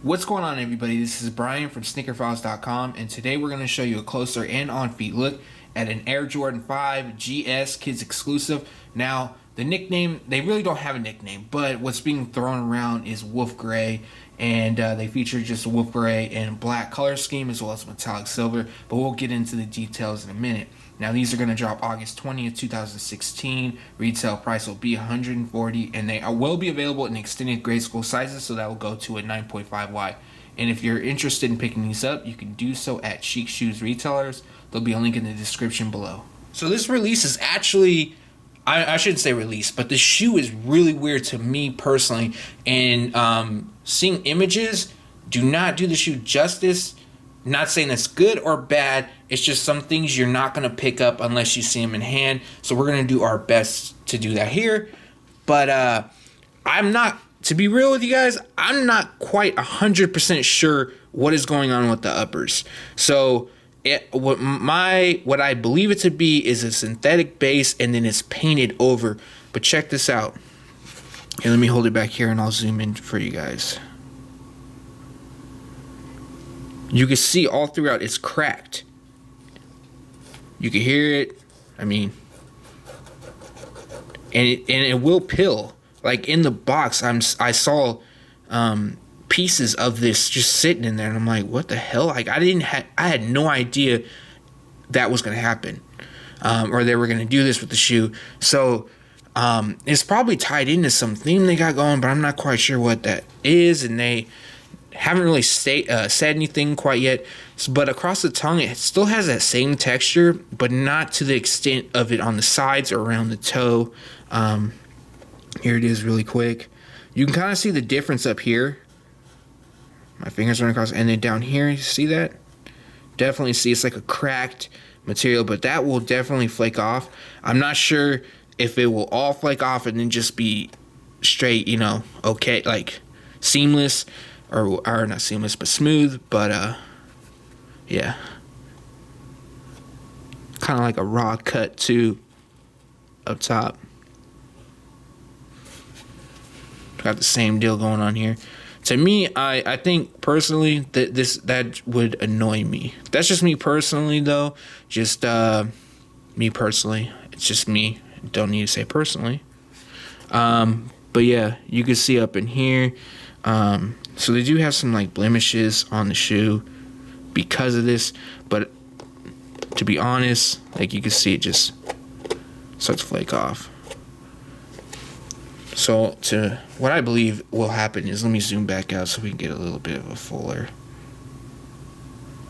What's going on, everybody? This is Brian from SneakerFiles.com, and today we're going to show you a closer and on-feet look at an Air Jordan 5 GS Kids exclusive. Now, the nickname, they really don't have a nickname, but what's being thrown around is Wolf Gray, and they feature just Wolf Gray and black color scheme as well as metallic silver, but we'll get into the details in a minute. Now, these are going to drop August 20th, 2016. Retail price will be $140, and they will be available in extended grade school sizes, so that will go to a 9.5 wide. And if you're interested in picking these up, you can do so at Chic Shoes retailers. There'll be a link in the description below. So this release is actually, I shouldn't say release, but the shoe is really weird to me personally. And seeing images do not do the shoe justice. Not saying it's good or bad. It's just some things you're not going to pick up unless you see them in hand. So we're going to do our best to do that here. But I'm not, to be real with you guys, I'm not quite 100% sure what is going on with the uppers. So what I believe it to be is a synthetic base and then it's painted over. But check this out. Here, let me hold it back here and I'll zoom in for you guys. You can see all throughout it's cracked. You can hear it. I mean, and it will pill. Like in the box, I saw pieces of this just sitting in there, and I'm like, what the hell? Like I had no idea that was gonna happen, or they were gonna do this with the shoe. So it's probably tied into some theme they got going, but I'm not quite sure what that is, and they haven't really said anything quite yet. But across the tongue, it still has that same texture, but not to the extent of it on the sides or around the toe. Here it is really quick. You can kind of see the difference up here. My fingers running across, and then down here, you see that? Definitely see it's like a cracked material, but that will definitely flake off. I'm not sure if it will all flake off and then just be straight, okay, like seamless. Or not seamless, but smooth. But yeah, kind of like a raw cut too up top. Got the same deal going on here. To me, I think personally that would annoy me. That's just me personally, though. Just me personally. It's just me. Don't need to say personally. But yeah, you can see up in here. So they do have some like blemishes on the shoe because of this, but to be honest, like you can see it just starts to flake off. So to what I believe will happen is, let me zoom back out so we can get a little bit of a fuller.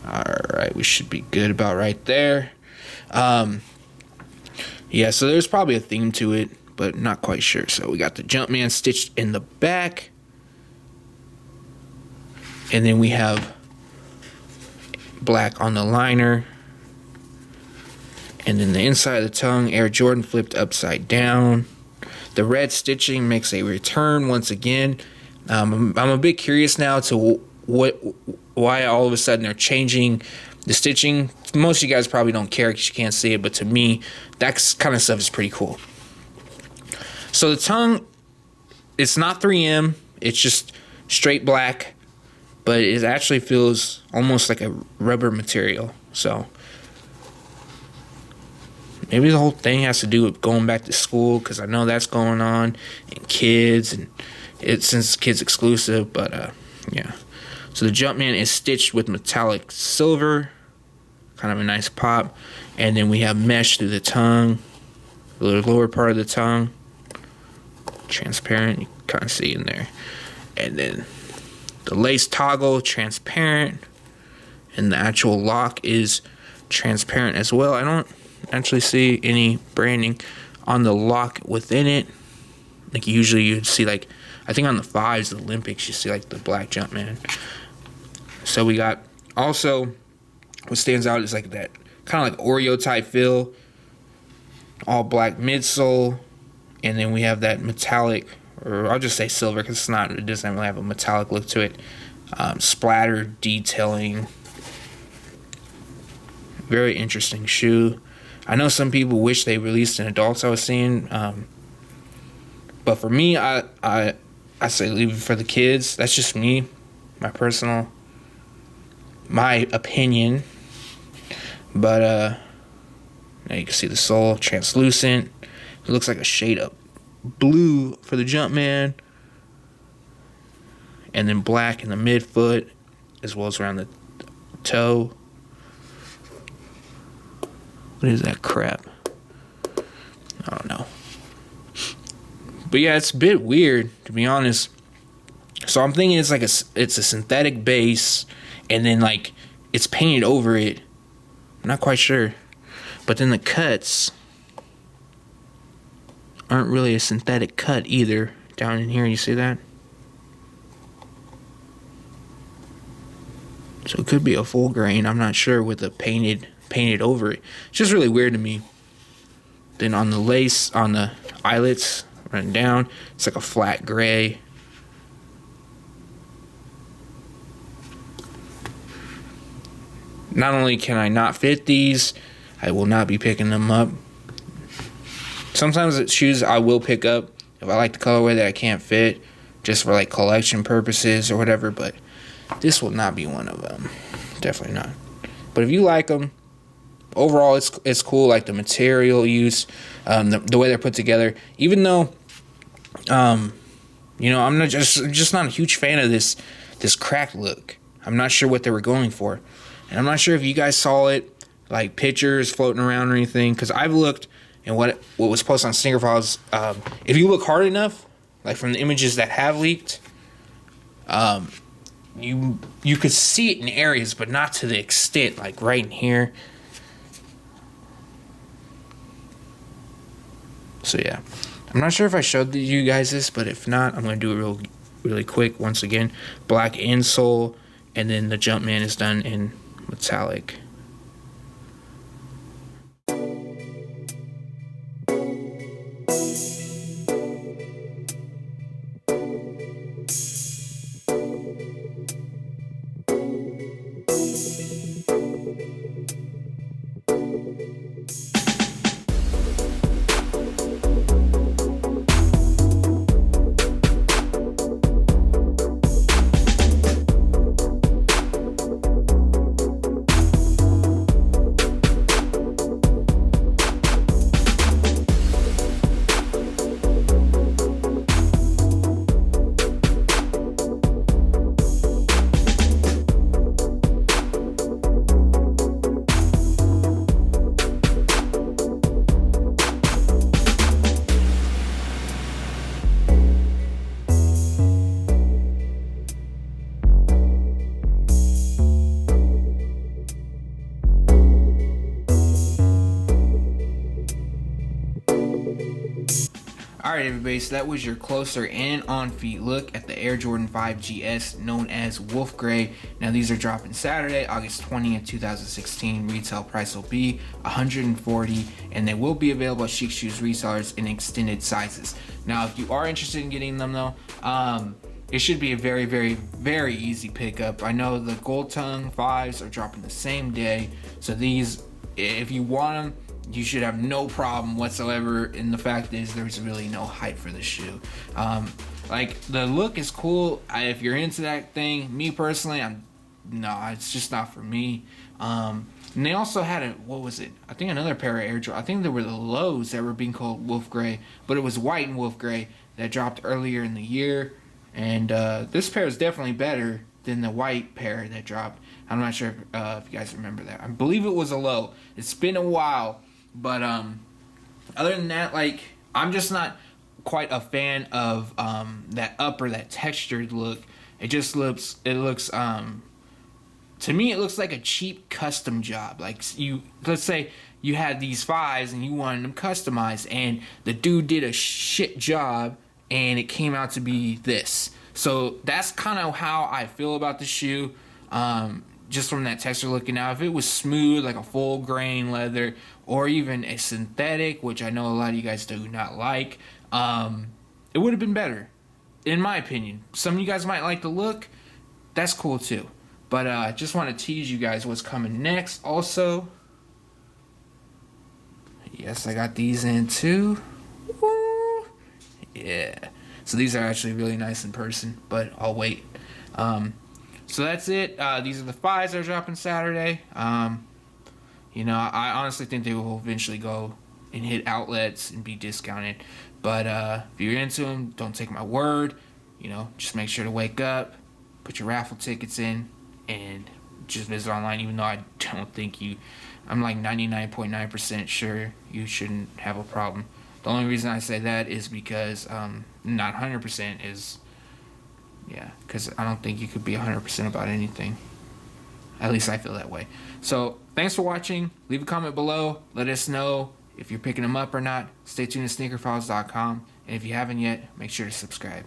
Alright, we should be good about right there. Yeah, so there's probably a theme to it, but not quite sure. So we got the Jumpman stitched in the back. And then we have black on the liner. And then the inside of the tongue, Air Jordan flipped upside down. The red stitching makes a return once again. I'm a bit curious now to why all of a sudden they're changing the stitching. Most of you guys probably don't care because you can't see it, but to me, that kind of stuff is pretty cool. So the tongue, it's not 3M. It's just straight black. But it actually feels almost like a rubber material. So maybe the whole thing has to do with going back to school, because I know that's going on, and kids, and it's since kids exclusive. But yeah. So the Jumpman is stitched with metallic silver, kind of a nice pop, and then we have mesh through the tongue, the lower part of the tongue, transparent. You can kind of see in there, and then the lace toggle, transparent, and the actual lock is transparent as well. I don't actually see any branding on the lock within it. Like usually you'd see, like, I think on the 5s, the Olympics, you see like the black Jumpman. So we got also, what stands out is like that kind of like Oreo type feel, all black midsole, and then we have that metallic, or I'll just say silver because it doesn't really have a metallic look to it. Splatter detailing. Very interesting shoe. I know some people wish they released an adults, I was seeing, but for me, I say leave it for the kids. That's just me. my opinion. But now you can see the sole, translucent. It looks like a shade of blue for the Jumpman, and then black in the midfoot as well as around the toe. What is that crap? I don't know. But yeah, it's a bit weird, to be honest. So I'm thinking it's a synthetic base, and then like it's painted over it. I'm not quite sure. But then the cuts aren't really a synthetic cut either. Down in here, you see that? So it could be a full grain. I'm not sure with the painted over it. It's just really weird to me. Then on the lace, on the eyelets, running down, it's like a flat gray. Not only can I not fit these, I will not be picking them up. Sometimes it's shoes I will pick up if I like the colorway that I can't fit, just for like collection purposes or whatever, but this will not be one of them. Definitely not. But if you like them, overall it's cool. Like the material use, the way they're put together. Even though, I'm not just not a huge fan of this cracked look. I'm not sure what they were going for, and I'm not sure if you guys saw it, like pictures floating around or anything. Because I've looked, and what was posted on Sneaker Files. If you look hard enough, like from the images that have leaked, you could see it in areas, but not to the extent, like right in here. So yeah, I'm not sure if I showed you guys this, but if not, I'm going to do it really quick. Once again, black insole, and then the Jumpman is done in metallic. Alright everybody, so that was your closer and on-feet look at the Air Jordan 5 GS, known as Wolf Gray. Now these are dropping Saturday, August 20th, 2016. Retail price will be $140, and they will be available at Chic Shoes resellers in extended sizes. Now if you are interested in getting them though, it should be a very, very, very easy pickup. I know the Gold Tongue 5s are dropping the same day, so these, if you want them, you should have no problem whatsoever. And the fact is, there's really no hype for the shoe. Like the look is cool. If you're into that thing, me personally, it's just not for me. And they also had what was it? I think another pair of Air Jordan. I think there were the lows that were being called Wolf Gray, but it was white and Wolf Gray that dropped earlier in the year. And this pair is definitely better than the white pair that dropped. I'm not sure if you guys remember that. I believe it was a low. It's been a while. But other than that, like, I'm just not quite a fan of that upper, that textured look. It looks to me, it looks like a cheap custom job. Like, let's say you had these 5s and you wanted them customized, and the dude did a shit job and it came out to be this. So that's kind of how I feel about the shoe. Just from that texture looking out. If it was smooth, like a full grain leather, or even a synthetic, which I know a lot of you guys do not like, it would have been better, in my opinion. Some of you guys might like the look. That's cool too. But I just want to tease you guys what's coming next. Also, yes, I got these in too. Woo! Yeah. So these are actually really nice in person, but I'll wait. So that's it. These are the 5s that are dropping Saturday. You know, I honestly think they will eventually go and hit outlets and be discounted. But if you're into them, don't take my word. You know, just make sure to wake up, put your raffle tickets in, and just visit online. Even though I don't think I'm like 99.9% sure you shouldn't have a problem. The only reason I say that is because not 100% is, yeah, because I don't think you could be 100% about anything. At least I feel that way. So thanks for watching. Leave a comment below. Let us know if you're picking them up or not. Stay tuned to SneakerFiles.com. And if you haven't yet, make sure to subscribe.